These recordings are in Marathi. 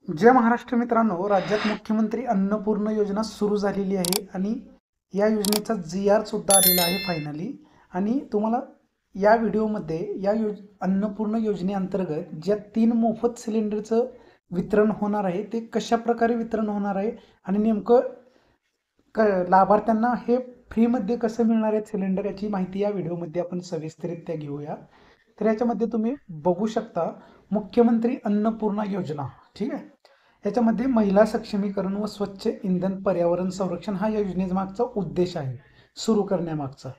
जय महाराष्ट्र मित्रांनो, राज्यात मुख्यमंत्री अन्नपूर्ण योजना सुरू झालेली आहे आणि या योजनेचा जी-आर सुद्धा आलेला आहे फायनली. आणि तुम्हाला या व्हिडिओमध्ये अन्नपूर्ण योजनेअंतर्गत ज्या 3 मोफत सिलेंडरचं वितरण होणार आहे ते कशा प्रकारे वितरण होणार आहे आणि नेमकं लाभार्थ्यांना हे फ्रीमध्ये कसं मिळणार आहे सिलेंडर याची माहिती या व्हिडिओमध्ये आपण सविस्तररित्या घेऊया. तर याच्यामध्ये तुम्ही बघू शकता मुख्यमंत्री अन्नपूर्णा योजना. ठीक आहे. याच्यामध्ये महिला सक्षमीकरण व स्वच्छ इंधन पर्यावरण संरक्षण हा या योजनेमागचा उद्देश आहे सुरू करण्यामागचा.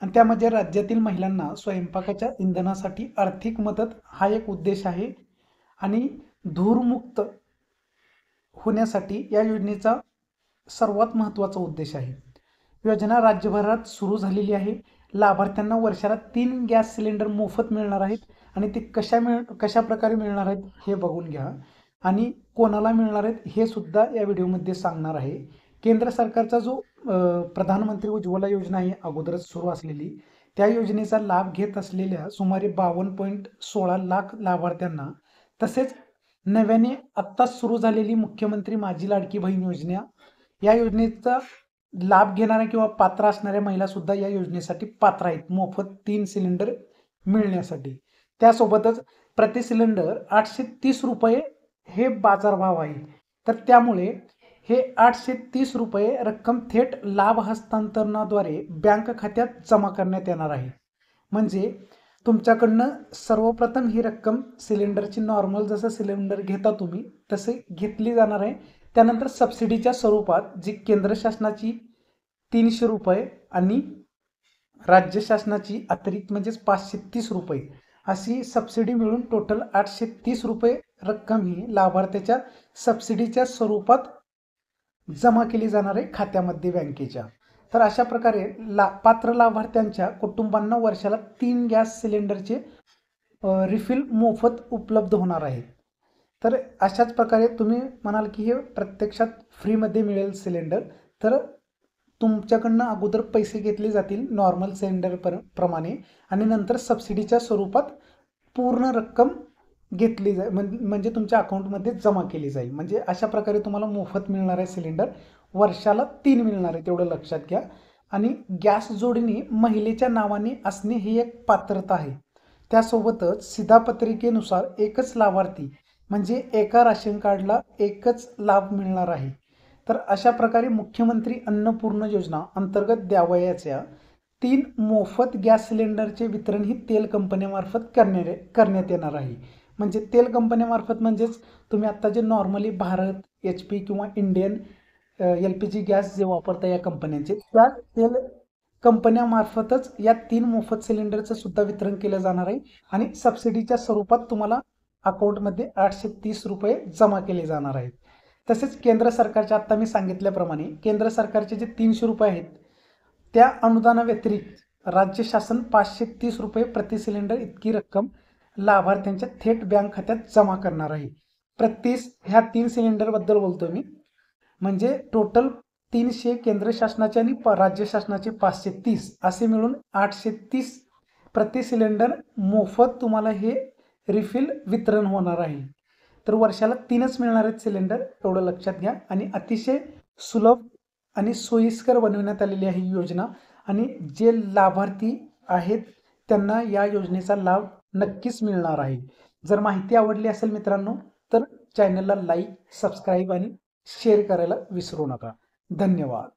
आणि त्यामध्ये राज्यातील महिलांना स्वयंपाकाच्या इंधनासाठी आर्थिक मदत हा एक उद्देश आहे. आणि धूरमुक्त होण्यासाठी या योजनेचा सर्वात महत्त्वाचा उद्देश आहे. योजना राज्यभरात सुरू झालेली आहे. लाभार्थ्यांना वर्षाला 3 गॅस सिलेंडर मोफत मिळणार आहेत. आणि ते कशा प्रकारे मिळणार आहेत हे बघून घ्या. आणि कोणाला मिळणार आहेत हे सुद्धा या व्हिडिओमध्ये सांगणार आहे. केंद्र सरकारचा जो प्रधानमंत्री उज्ज्वला योजना आहे अगोदरच सुरू असलेली, त्या योजनेचा लाभ घेत असलेल्या सुमारे 52.16 लाख लाभार्थ्यांना, तसेच नव्याने आत्ताच सुरू झालेली मुख्यमंत्री माझी लाडकी बहीण योजना, या योजनेचा लाभ घेणाऱ्या किंवा पात्र असणाऱ्या महिला सुद्धा या योजनेसाठी पात्र आहेत मोफत 3 सिलेंडर मिळण्यासाठी. त्यासोबतच प्रति सिलेंडर 830 रुपये हे बाजारभाव आहे. तर त्यामुळे हे 830 रुपये रक्कम थेट लाभ हस्तांतरणाद्वारे बँक खात्यात जमा करण्यात येणार आहे. म्हणजे तुमच्याकडनं सर्वप्रथम ही रक्कम सिलेंडरची नॉर्मल जसं सिलेंडर घेता तुम्ही तसे घेतली जाणार आहे. त्यानंतर सबसिडीच्या स्वरूपात जी केंद्र शासनाची 300 रुपये आणि राज्य शासनाची अतिरिक्त म्हणजेच 530 रुपये अशी सबसिडी मिळून टोटल 830 रुपये रक्कम ही लाभार्थ्याच्या सबसिडीच्या स्वरूपात जमा केली जाणार आहे खात्यामध्ये बँकेच्या. तर अशा प्रकारे पात्र लाभार्थ्यांच्या कुटुंबांना वर्षाला 3 गॅस सिलेंडरचे रिफिल मोफत उपलब्ध होणार आहेत. तर अशाच प्रकारे तुम्ही म्हणाल की हे प्रत्यक्षात फ्रीमध्ये मिळेल सिलेंडर, तर तुमच्याकडनं अगोदर पैसे घेतले जातील नॉर्मल सिलेंडर प्रमाणे आणि नंतर सबसिडीच्या स्वरूपात पूर्ण रक्कम घेतली जाईल, म्हणजे तुमच्या अकाउंटमध्ये जमा केली जाईल. म्हणजे अशा प्रकारे तुम्हाला मोफत मिळणार आहे सिलेंडर. वर्षाला 3 मिळणार आहे तेवढं लक्षात घ्या. आणि गॅस जोडणी महिलेच्या नावाने असणे ही एक पात्रता आहे. त्यासोबतच शिधापत्रिकेनुसार एकच लाभार्थी म्हणजे एका राशन कार्डला एकच लाभ मिळणार आहे. तर अशा प्रकारे मुख्यमंत्री अन्नपूर्ण योजना अंतर्गत द्यावयाच्या 3 मोफत गॅस सिलेंडरचे वितरण ही तेल कंपन्यामार्फत करण्यात येणार आहे. म्हणजे तेल कंपन्यामार्फत म्हणजेच तुम्ही आत्ता जे नॉर्मली भारत, HP किंवा इंडियन LPG गॅस जे वापरता या कंपन्यांचे, त्या तेल कंपन्यामार्फतच या 3 मोफत सिलेंडरचं सुद्धा वितरण केलं जाणार आहे. आणि सबसिडीच्या स्वरूपात तुम्हाला अकाउंटमध्ये 830 रुपये जमा केले जाणार आहेत. तसेच केंद्र सरकारच्या आत्ता मी सांगितल्याप्रमाणे केंद्र सरकारचे जे 300 रुपये आहेत त्या अनुदानाव्यतिरिक्त राज्य शासन 530 रुपये प्रति सिलेंडर इतकी रक्कम लाभार्थ्यांच्या थेट बँक खात्यात जमा करणार आहे. ह्या 3 सिलेंडरबद्दल बोलतो मी. म्हणजे टोटल 300 केंद्र शासनाचे आणि राज्य शासनाचे 530 असे मिळून 830 प्रति सिलेंडर मोफत तुम्हाला हे रिफिल वितरण होणार आहे. तर वर्षाला 3च मिळणार आहेत सिलेंडर, एवढं लक्षात घ्या. आणि अतिशय सुलभ आणि सोयीस्कर बनवण्यात आलेली आहे ही योजना. आणि जे लाभार्थी आहेत त्यांना या योजनेचा लाभ नक्कीच मिळणार आहे. जर माहिती आवडली असेल मित्रांनो तर चॅनलला लाईक, सबस्क्राईब आणि शेअर करायला विसरू नका. धन्यवाद.